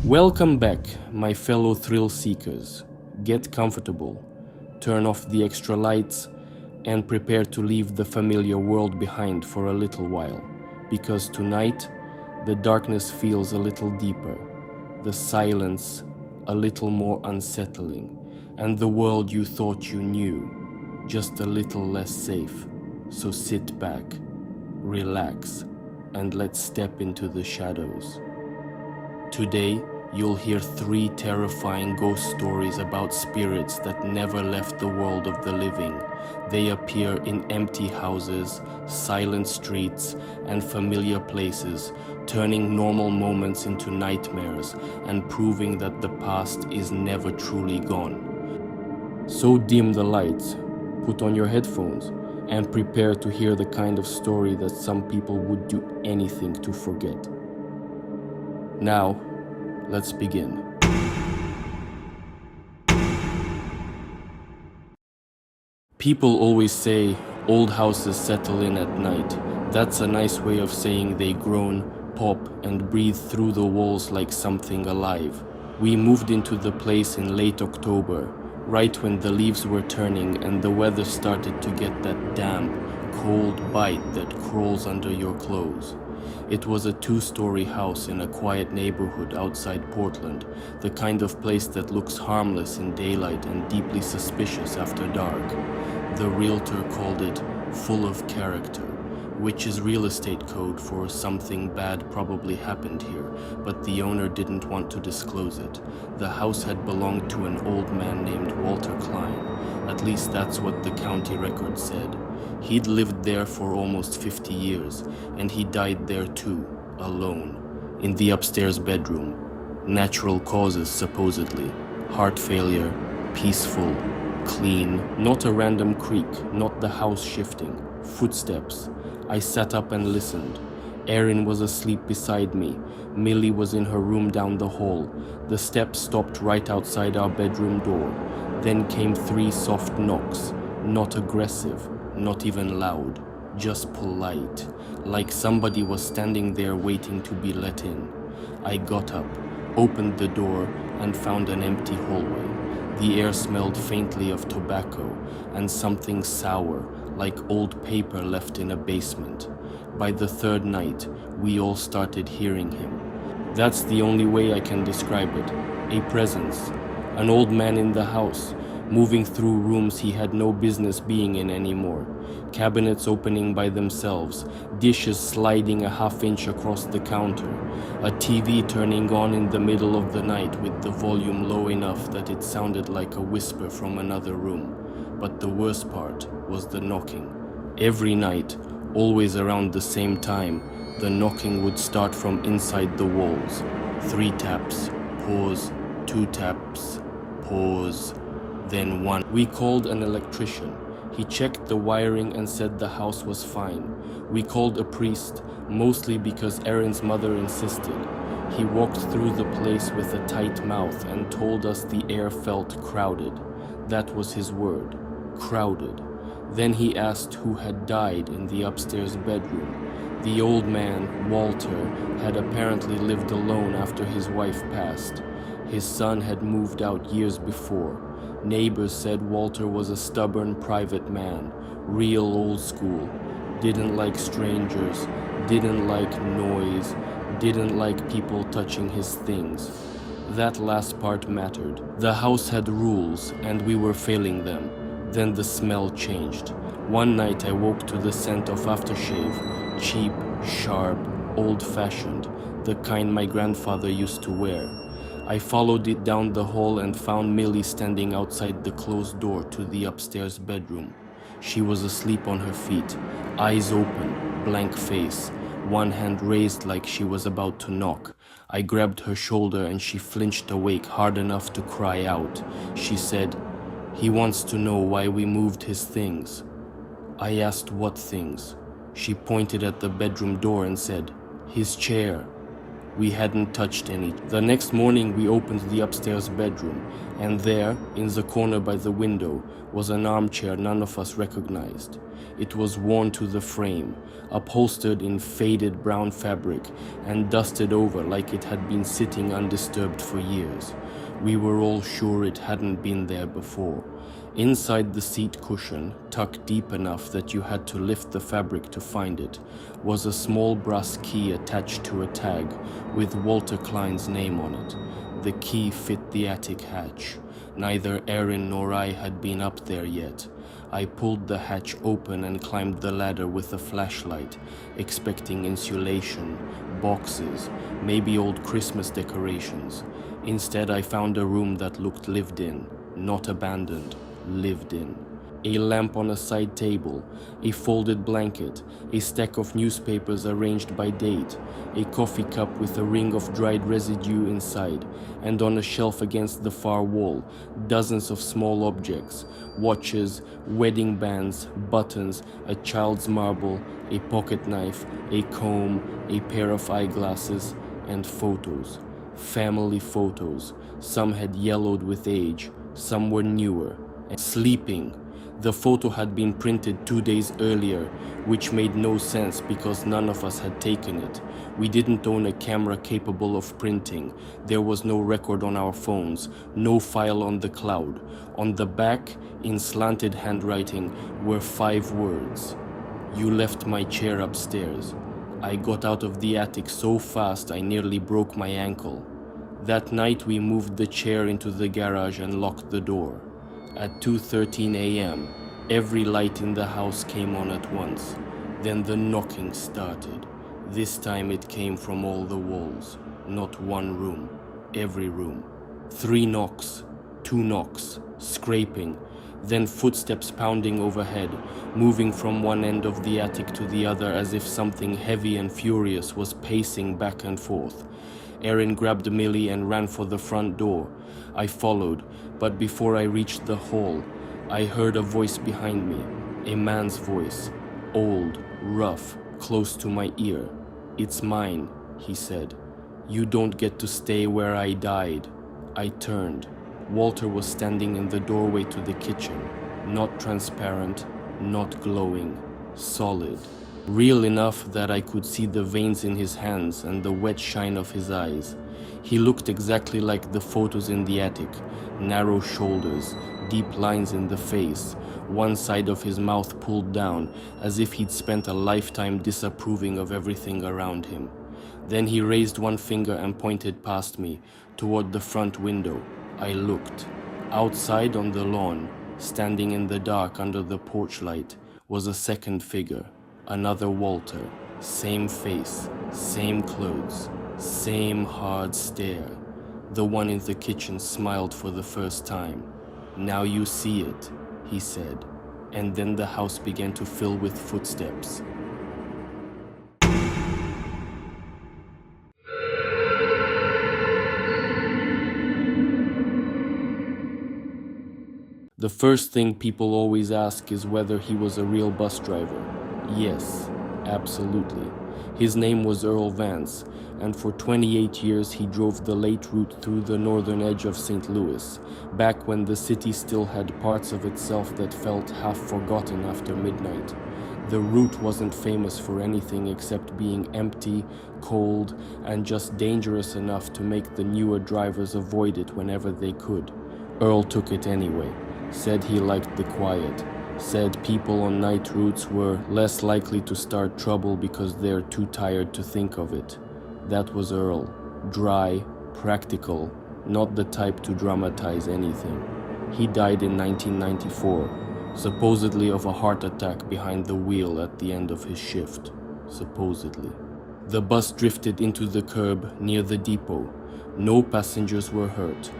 Welcome back, my fellow thrill seekers. Get comfortable, turn off the extra lights, and prepare to leave the familiar world behind for a little while, because tonight the darkness feels a little deeper, the silence a little more unsettling, and the world you thought you knew just a little less safe. So sit back, relax, and let's step into the shadows. Today, you'll hear 3 terrifying ghost stories about spirits that never left the world of the living. They appear in empty houses, silent streets, and familiar places, turning normal moments into nightmares and proving that the past is never truly gone. So dim the lights, put on your headphones, and prepare to hear the kind of story that some people would do anything to forget. Now, let's begin. People always say old houses settle in at night. That's a nice way of saying they groan, pop, and breathe through the walls like something alive. We moved into the place in late October, right when the leaves were turning and the weather started to get that damp, cold bite that crawls under your clothes. It was a 2-story house in a quiet neighborhood outside Portland, the kind of place that looks harmless in daylight and deeply suspicious after dark. The realtor called it full of character, which is real estate code for something bad probably happened here, but the owner didn't want to disclose it. The house had belonged to an old man named Walter Klein. At least that's what the county record said. He'd lived there for almost 50 years, and he died there too, alone, in the upstairs bedroom. Natural causes, supposedly. Heart failure, peaceful, clean, not a random creak, not the house shifting. Footsteps. I sat up and listened. Erin was asleep beside me. Millie was in her room down the hall. The steps stopped right outside our bedroom door. Then came 3 soft knocks, not aggressive, not even loud, just polite, like somebody was standing there waiting to be let in. I got up, opened the door, and found an empty hallway. The air smelled faintly of tobacco and something sour, like old paper left in a basement. By the 3rd night, we all started hearing him. That's the only way I can describe it. A presence. An old man in the house, moving through rooms he had no business being in anymore. Cabinets opening by themselves, dishes sliding a half-inch across the counter, a TV turning on in the middle of the night with the volume low enough that it sounded like a whisper from another room. But the worst part was the knocking. Every night, always around the same time, the knocking would start from inside the walls. 3 taps, pause, 2 taps, pause, then 1. We called an electrician. He checked the wiring and said the house was fine. We called a priest, mostly because Erin's mother insisted. He walked through the place with a tight mouth and told us the air felt crowded. That was his word, crowded. Then he asked who had died in the upstairs bedroom. The old man, Walter, had apparently lived alone after his wife passed. His son had moved out years before. Neighbors said Walter was a stubborn private man, real old school, didn't like strangers, didn't like noise, didn't like people touching his things. That last part mattered. The house had rules, and we were failing them. Then the smell changed. One night I woke to the scent of aftershave, cheap, sharp, old-fashioned, the kind my grandfather used to wear. I followed it down the hall and found Millie standing outside the closed door to the upstairs bedroom. She was asleep on her feet, eyes open, blank face, one hand raised like she was about to knock. I grabbed her shoulder and she flinched awake hard enough to cry out. She said, "He wants to know why we moved his things." I asked what things. She pointed at the bedroom door and said, "His chair." We hadn't touched any. The next morning we opened the upstairs bedroom, and there, in the corner by the window, was an armchair none of us recognized. It was worn to the frame, upholstered in faded brown fabric, and dusted over like it had been sitting undisturbed for years. We were all sure it hadn't been there before. Inside the seat cushion, tucked deep enough that you had to lift the fabric to find it, was a small brass key attached to a tag with Walter Klein's name on it. The key fit the attic hatch. Neither Erin nor I had been up there yet. I pulled the hatch open and climbed the ladder with a flashlight, expecting insulation, boxes, maybe old Christmas decorations. Instead, I found a room that looked lived in, not abandoned, lived in. A lamp on a side table, a folded blanket, a stack of newspapers arranged by date, a coffee cup with a ring of dried residue inside, and on a shelf against the far wall, dozens of small objects, watches, wedding bands, buttons, a child's marble, a pocket knife, a comb, a pair of eyeglasses, and photos. Family photos. Some had yellowed with age, some were newer. And sleeping. The photo had been printed 2 days earlier, which made no sense because none of us had taken it. We didn't own a camera capable of printing. There was no record on our phones, no file on the cloud. On the back, in slanted handwriting, were 5 words. You left my chair upstairs. I got out of the attic so fast I nearly broke my ankle. That night we moved the chair into the garage and locked the door. At 2:13 a.m., every light in the house came on at once. Then the knocking started. This time it came from all the walls, not one room, every room. 3 knocks, 2 knocks, scraping, then footsteps pounding overhead, moving from one end of the attic to the other as if something heavy and furious was pacing back and forth. Erin grabbed Millie and ran for the front door. I followed, but before I reached the hall, I heard a voice behind me, a man's voice, old, rough, close to my ear. It's mine, he said. You don't get to stay where I died. I turned. Walter was standing in the doorway to the kitchen, not transparent, not glowing, solid. Real enough that I could see the veins in his hands and the wet shine of his eyes. He looked exactly like the photos in the attic, narrow shoulders, deep lines in the face, one side of his mouth pulled down, as if he'd spent a lifetime disapproving of everything around him. Then he raised one finger and pointed past me, toward the front window. I looked. Outside on the lawn, standing in the dark under the porch light, was a second figure. Another Walter, same face, same clothes, same hard stare. The one in the kitchen smiled for the first time. Now you see it, he said, and then the house began to fill with footsteps. The first thing people always ask is whether he was a real bus driver. Yes, absolutely. His name was Earl Vance, and for 28 years he drove the late route through the northern edge of St. Louis, back when the city still had parts of itself that felt half forgotten after midnight. The route wasn't famous for anything except being empty, cold, and just dangerous enough to make the newer drivers avoid it whenever they could. Earl took it anyway, said he liked the quiet, said people on night routes were less likely to start trouble because they're too tired to think of it. That was Earl. Dry, practical, not the type to dramatize anything. He died in 1994, supposedly of a heart attack behind the wheel at the end of his shift. Supposedly. The bus drifted into the curb near the depot. No passengers were hurt.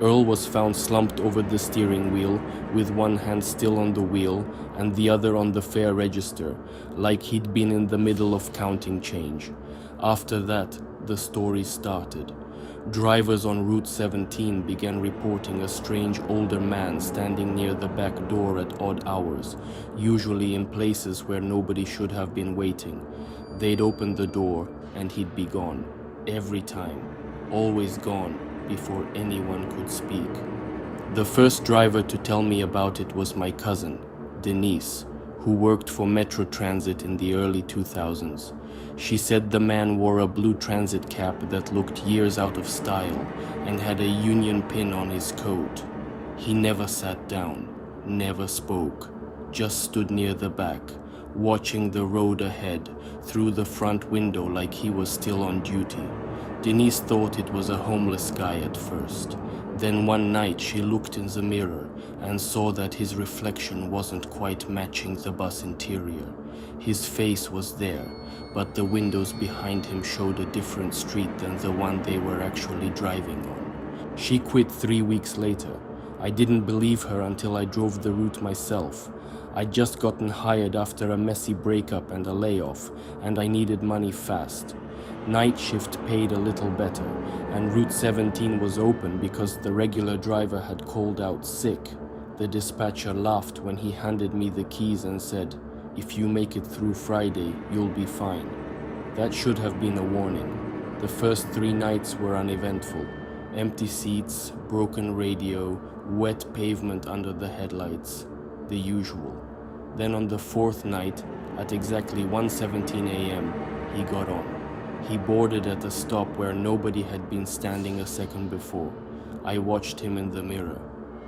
Earl was found slumped over the steering wheel, with one hand still on the wheel and the other on the fare register, like he'd been in the middle of counting change. After that, the story started. Drivers on Route 17 began reporting a strange older man standing near the back door at odd hours, usually in places where nobody should have been waiting. They'd open the door and he'd be gone. every time, always gone before anyone could speak. The first driver to tell me about it was my cousin, Denise, who worked for Metro Transit in the early 2000s. She said the man wore a blue transit cap that looked years out of style and had a union pin on his coat. He never sat down, never spoke, just stood near the back, watching the road ahead through the front window like he was still on duty. Denise thought it was a homeless guy at first. Then one night she looked in the mirror and saw that his reflection wasn't quite matching the bus interior. His face was there, but the windows behind him showed a different street than the one they were actually driving on. She quit 3 weeks later. I didn't believe her until I drove the route myself. I'd just gotten hired after a messy breakup and a layoff, and I needed money fast. Night shift paid a little better, and Route 17 was open because the regular driver had called out sick. The dispatcher laughed when he handed me the keys and said, "If you make it through Friday, you'll be fine." That should have been a warning. The first 3 nights were uneventful. Empty seats, broken radio, wet pavement under the headlights. The usual. Then on the 4th night, at exactly 1:17 a.m., he got on. He boarded at a stop where nobody had been standing a second before. I watched him in the mirror.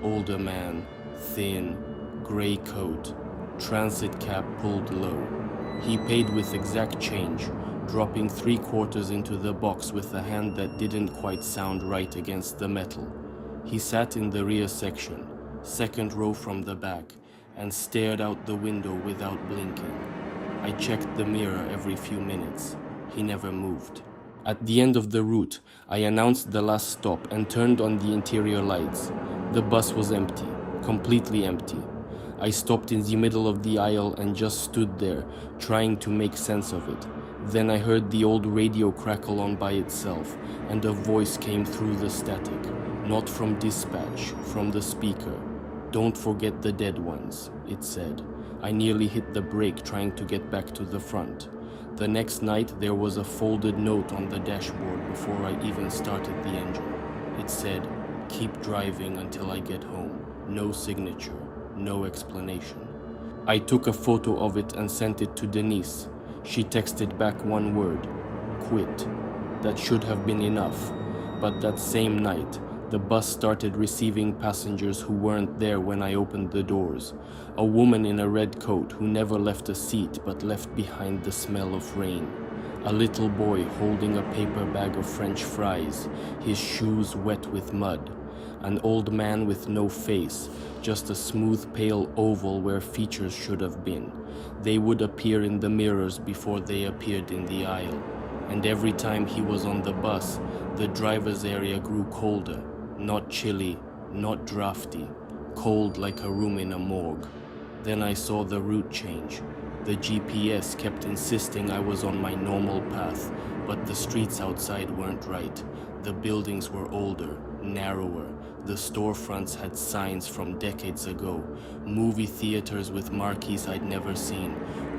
Older man, thin, gray coat, transit cap pulled low. He paid with exact change, dropping 3/4 into the box with a hand that didn't quite sound right against the metal. He sat in the rear section, second row from the back, and stared out the window without blinking. I checked the mirror every few minutes. He never moved. At the end of the route, I announced the last stop and turned on the interior lights. The bus was empty, completely empty. I stopped in the middle of the aisle and just stood there, trying to make sense of it. Then I heard the old radio crackle on by itself, and a voice came through the static, not from dispatch, from the speaker. "Don't forget the dead ones," it said. I nearly hit the brake trying to get back to the front. The next night there was a folded note on the dashboard before I even started the engine. It said, "Keep driving until I get home." No signature, no explanation. I took a photo of it and sent it to Denise. She texted back one word, "Quit." That should have been enough, but that same night, the bus started receiving passengers who weren't there when I opened the doors. A woman in a red coat who never left a seat but left behind the smell of rain. A little boy holding a paper bag of French fries, his shoes wet with mud. An old man with no face, just a smooth pale oval where features should have been. They would appear in the mirrors before they appeared in the aisle. And every time he was on the bus, the driver's area grew colder. Not chilly, not drafty, cold like a room in a morgue. Then I saw the route change. The GPS kept insisting I was on my normal path, but the streets outside weren't right. The buildings were older, narrower. The storefronts had signs from decades ago. Movie theaters with marquees I'd never seen.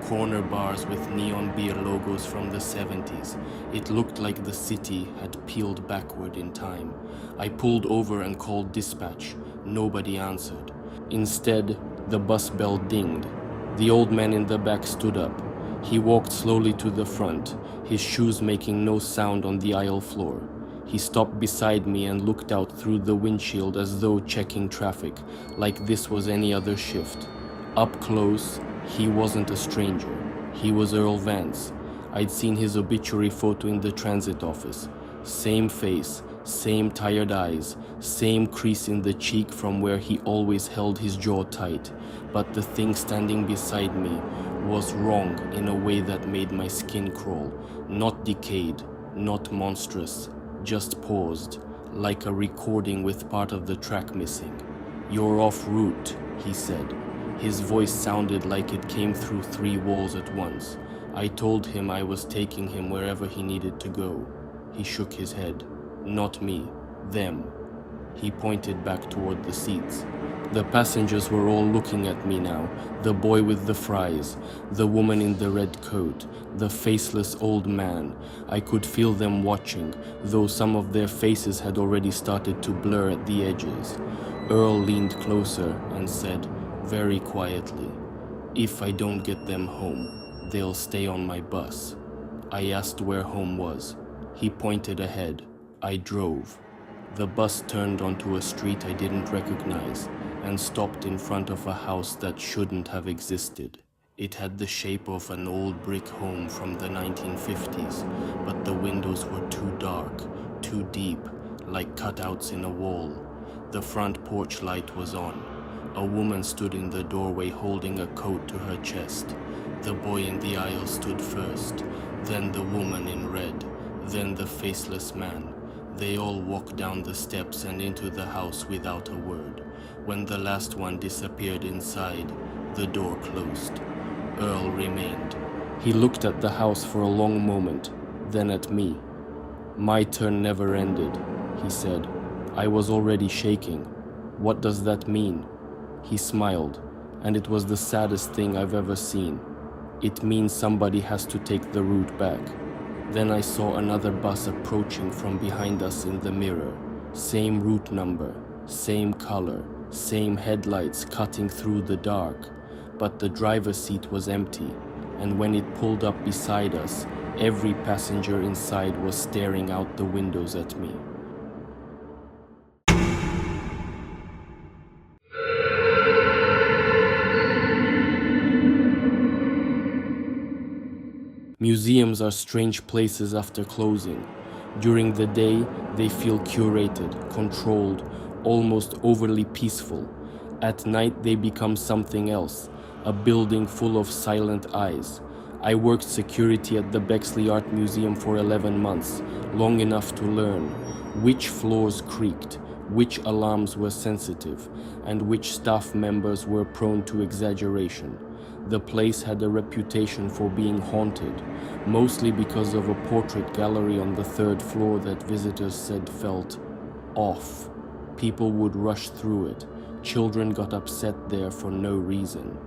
Corner bars with neon beer logos from the 70s. It looked like the city had peeled backward in time. I pulled over and called dispatch. Nobody answered. Instead, the bus bell dinged. The old man in the back stood up. He walked slowly to the front, his shoes making no sound on the aisle floor. He stopped beside me and looked out through the windshield as though checking traffic, like this was any other shift. Up close, he wasn't a stranger. He was Earl Vance. I'd seen his obituary photo in the transit office. Same face, same tired eyes, same crease in the cheek from where he always held his jaw tight. But the thing standing beside me was wrong in a way that made my skin crawl. Not decayed, not monstrous, just paused, like a recording with part of the track missing. "You're off route," he said. His voice sounded like it came through 3 walls at once. I told him I was taking him wherever he needed to go. He shook his head. "Not me, them." He pointed back toward the seats. The passengers were all looking at me now, the boy with the fries, the woman in the red coat, the faceless old man. I could feel them watching, though some of their faces had already started to blur at the edges. Earl leaned closer and said, very quietly, "If I don't get them home, they'll stay on my bus." I asked where home was. He pointed ahead. I drove. The bus turned onto a street I didn't recognize and stopped in front of a house that shouldn't have existed. It had the shape of an old brick home from the 1950s, but the windows were too dark, too deep, like cutouts in a wall. The front porch light was on. A woman stood in the doorway holding a coat to her chest. The boy in the aisle stood first, then the woman in red, then the faceless man. They all walked down the steps and into the house without a word. When the last one disappeared inside, the door closed. Earl remained. He looked at the house for a long moment, then at me. "My turn never ended," he said. I was already shaking. "What does that mean?" He smiled, and it was the saddest thing I've ever seen. "It means somebody has to take the route back." Then I saw another bus approaching from behind us in the mirror. Same route number, same color, same headlights cutting through the dark. But the driver's seat was empty, and when it pulled up beside us, every passenger inside was staring out the windows at me. Museums are strange places after closing. During the day, they feel curated, controlled, almost overly peaceful. At night, they become something else, a building full of silent eyes. I worked security at the Bexley Art Museum for 11 months, long enough to learn which floors creaked, which alarms were sensitive, and which staff members were prone to exaggeration. The place had a reputation for being haunted, mostly because of a portrait gallery on the 3rd floor that visitors said felt off. People would rush through it. Children got upset there for no reason.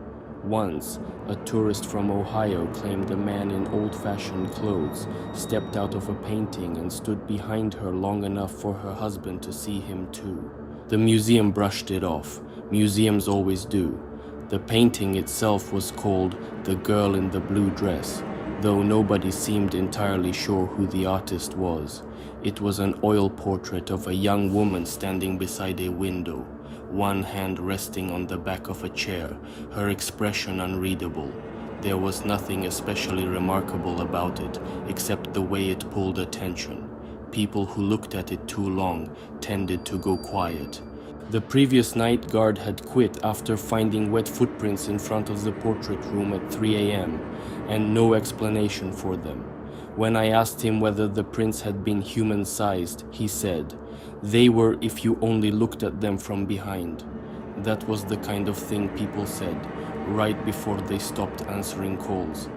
Once, a tourist from Ohio claimed a man in old-fashioned clothes stepped out of a painting and stood behind her long enough for her husband to see him too. The museum brushed it off. Museums always do. The painting itself was called The Girl in the Blue Dress, though nobody seemed entirely sure who the artist was. It was an oil portrait of a young woman standing beside a window, one hand resting on the back of a chair, her expression unreadable. There was nothing especially remarkable about it, except the way it pulled attention. People who looked at it too long tended to go quiet. The previous night guard had quit after finding wet footprints in front of the portrait room at 3 a.m. and no explanation for them. When I asked him whether the prints had been human-sized, he said, "They were if you only looked at them from behind." That was the kind of thing people said, right before they stopped answering calls.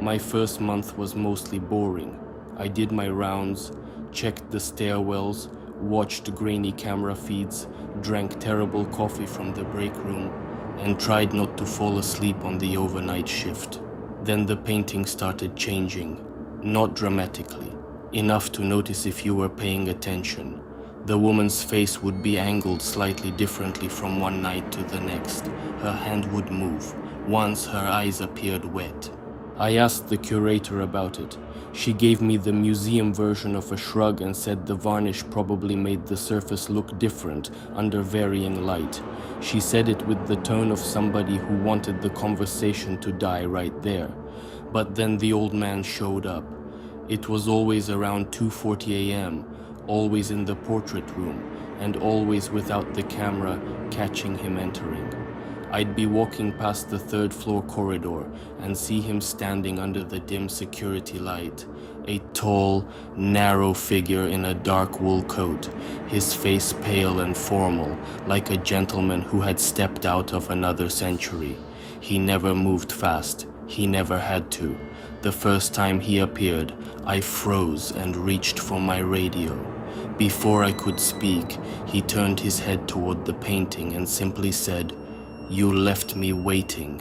My first month was mostly boring. I did my rounds, checked the stairwells, watched grainy camera feeds, drank terrible coffee from the break room, and tried not to fall asleep on the overnight shift. Then the painting started changing, not dramatically, enough to notice if you were paying attention. The woman's face would be angled slightly differently from one night to the next. Her hand would move. Once her eyes appeared wet. I asked the curator about it. She gave me the museum version of a shrug and said the varnish probably made the surface look different under varying light. She said it with the tone of somebody who wanted the conversation to die right there. But then the old man showed up. It was always around 2:40 a.m., always in the portrait room, and always without the camera catching him entering. I'd be walking past the 3rd floor corridor and see him standing under the dim security light, a tall, narrow figure in a dark wool coat, his face pale and formal, like a gentleman who had stepped out of another century. He never moved fast. He never had to. The first time he appeared, I froze and reached for my radio. Before I could speak, he turned his head toward the painting and simply said, "You left me waiting."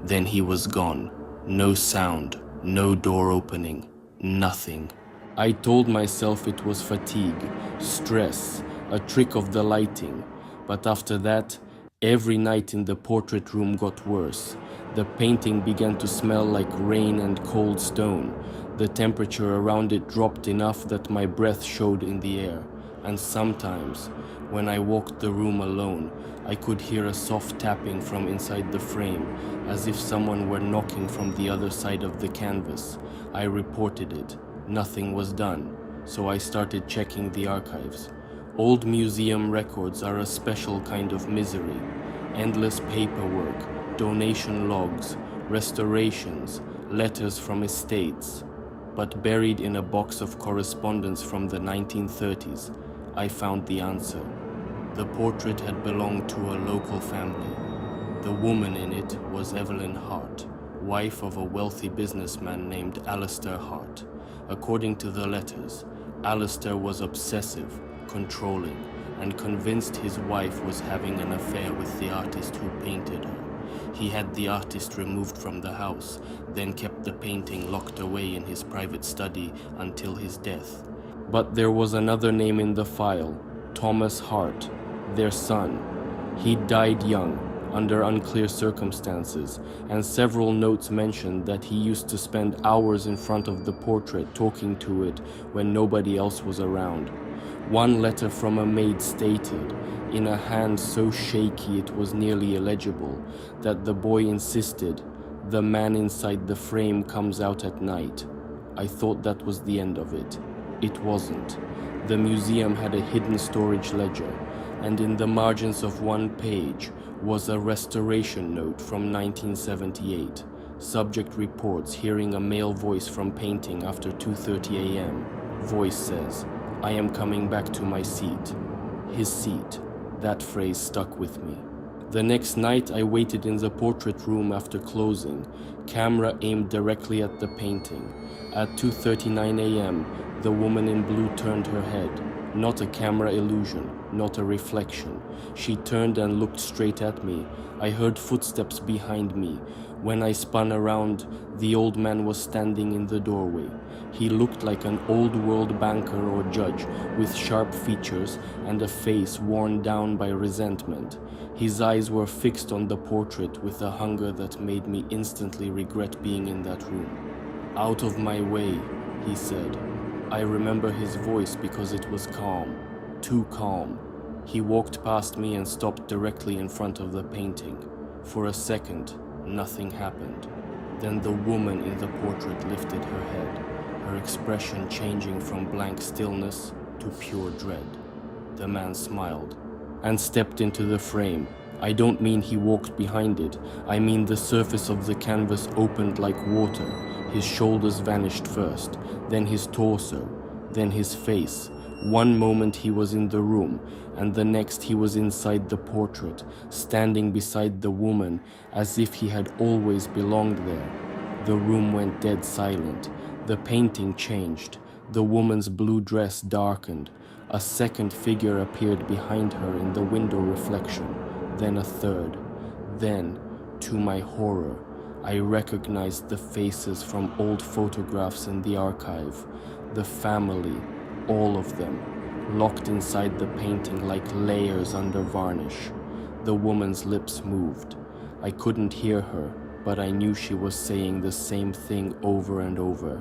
Then he was gone. No sound, no door opening, nothing. I told myself it was fatigue, stress, a trick of the lighting. But after that, every night in the portrait room got worse. The painting began to smell like rain and cold stone. The temperature around it dropped enough that my breath showed in the air. And sometimes, when I walked the room alone, I could hear a soft tapping from inside the frame, as if someone were knocking from the other side of the canvas. I reported it. Nothing was done, so I started checking the archives. Old museum records are a special kind of misery. Endless paperwork, donation logs, restorations, letters from estates. But buried in a box of correspondence from the 1930s, I found the answer. The portrait had belonged to a local family. The woman in it was Evelyn Hart, wife of a wealthy businessman named Alistair Hart. According to the letters, Alistair was obsessive, controlling, and convinced his wife was having an affair with the artist who painted her. He had the artist removed from the house, then kept the painting locked away in his private study until his death. But there was another name in the file, Thomas Hart, their son. He died young, under unclear circumstances, and several notes mentioned that he used to spend hours in front of the portrait talking to it when nobody else was around. One letter from a maid stated, in a hand so shaky it was nearly illegible, that the boy insisted, "The man inside the frame comes out at night." I thought that was the end of it. It wasn't. The museum had a hidden storage ledger, and in the margins of one page was a restoration note from 1978. Subject reports hearing a male voice from painting after 2:30 a.m. Voice says, "I am coming back to my seat." His seat. That phrase stuck with me. The next night I waited in the portrait room after closing, camera aimed directly at the painting. At 2:39 a.m., the woman in blue turned her head. Not a camera illusion, not a reflection. She turned and looked straight at me. I heard footsteps behind me. When I spun around, the old man was standing in the doorway. He looked like an old-world banker or judge, with sharp features and a face worn down by resentment. His eyes were fixed on the portrait with a hunger that made me instantly regret being in that room. "Out of my way," he said. I remember his voice because it was calm, too calm. He walked past me and stopped directly in front of the painting. For a second, nothing happened. Then the woman in the portrait lifted her head, her expression changing from blank stillness to pure dread. The man smiled and stepped into the frame. I don't mean he walked behind it. I mean the surface of the canvas opened like water. His shoulders vanished first, then his torso, then his face. One moment he was in the room, and the next he was inside the portrait, standing beside the woman as if he had always belonged there. The room went dead silent. The painting changed. The woman's blue dress darkened. A second figure appeared behind her in the window reflection, then a third. Then, to my horror, I recognized the faces from old photographs in the archive. The family, all of them, locked inside the painting like layers under varnish. The woman's lips moved. I couldn't hear her, but I knew she was saying the same thing over and over.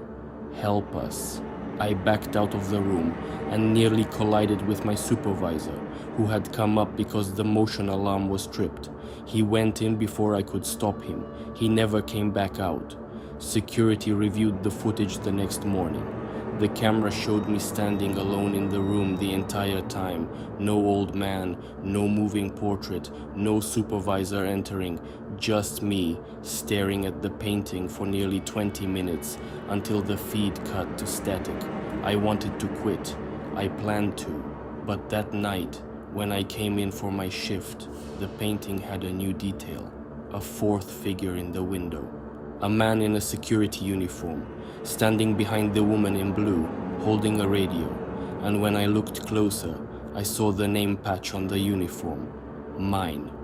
"Help us." I backed out of the room and nearly collided with my supervisor, who had come up because the motion alarm was tripped. He went in before I could stop him. He never came back out. Security reviewed the footage the next morning. The camera showed me standing alone in the room the entire time. No old man, no moving portrait, no supervisor entering, just me staring at the painting for nearly 20 minutes until the feed cut to static. I wanted to quit. I planned to. But that night, when I came in for my shift, the painting had a new detail. A fourth figure in the window. A man in a security uniform, standing behind the woman in blue, holding a radio. and when I looked closer, I saw the name patch on the uniform. Mine.